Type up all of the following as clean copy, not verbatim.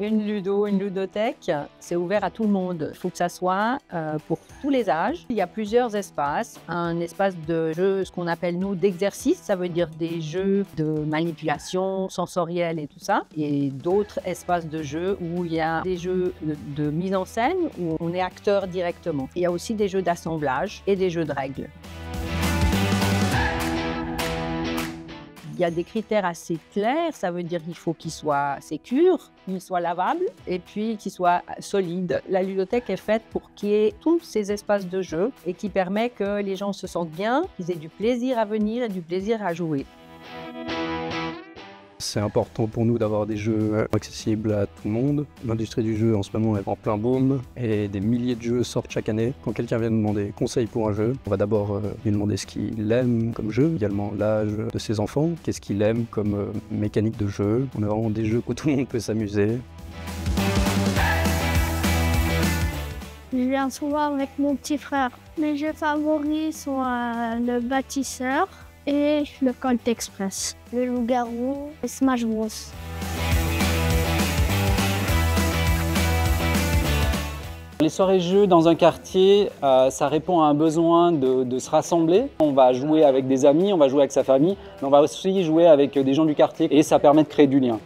Une ludothèque, c'est ouvert à tout le monde. Il faut que ça soit pour tous les âges. Il y a plusieurs espaces. Un espace de jeu, ce qu'on appelle nous d'exercice, ça veut dire des jeux de manipulation sensorielle et tout ça. Et d'autres espaces de jeu où il y a des jeux de mise en scène, où on est acteur directement. Il y a aussi des jeux d'assemblage et des jeux de règles. Il y a des critères assez clairs, ça veut dire qu'il faut qu'il soit sécure, qu'il soit lavable et puis qu'il soit solide. La ludothèque est faite pour qu'il y ait tous ces espaces de jeu et qui permet que les gens se sentent bien, qu'ils aient du plaisir à venir et du plaisir à jouer. C'est important pour nous d'avoir des jeux accessibles à tout le monde. L'industrie du jeu en ce moment est en plein boom et des milliers de jeux sortent chaque année. Quand quelqu'un vient nous demander conseil pour un jeu, on va d'abord lui demander ce qu'il aime comme jeu, également l'âge de ses enfants, qu'est-ce qu'il aime comme mécanique de jeu. On a vraiment des jeux où tout le monde peut s'amuser. Je viens souvent avec mon petit frère. Mes jeux favoris sont le bâtisseur et le Colt Express, le loup-garou et Smash Bros. Les soirées jeux dans un quartier, ça répond à un besoin de se rassembler. On va jouer avec des amis, on va jouer avec sa famille, mais on va aussi jouer avec des gens du quartier et ça permet de créer du lien.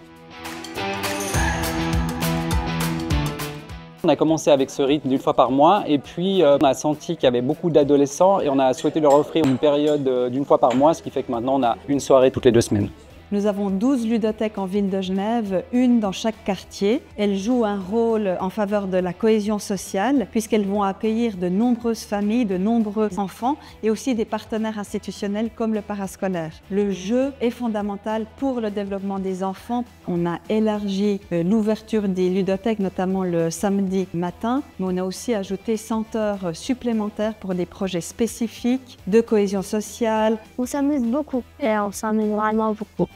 On a commencé avec ce rythme d'une fois par mois et puis on a senti qu'il y avait beaucoup d'adolescents et on a souhaité leur offrir une période d'une fois par mois, ce qui fait que maintenant on a une soirée toutes les 2 semaines. Nous avons 12 ludothèques en ville de Genève, une dans chaque quartier. Elles jouent un rôle en faveur de la cohésion sociale puisqu'elles vont accueillir de nombreuses familles, de nombreux enfants et aussi des partenaires institutionnels comme le parascolaire. Le jeu est fondamental pour le développement des enfants. On a élargi l'ouverture des ludothèques, notamment le samedi matin, mais on a aussi ajouté 100 heures supplémentaires pour des projets spécifiques de cohésion sociale. On s'amuse beaucoup et on s'amuse vraiment beaucoup.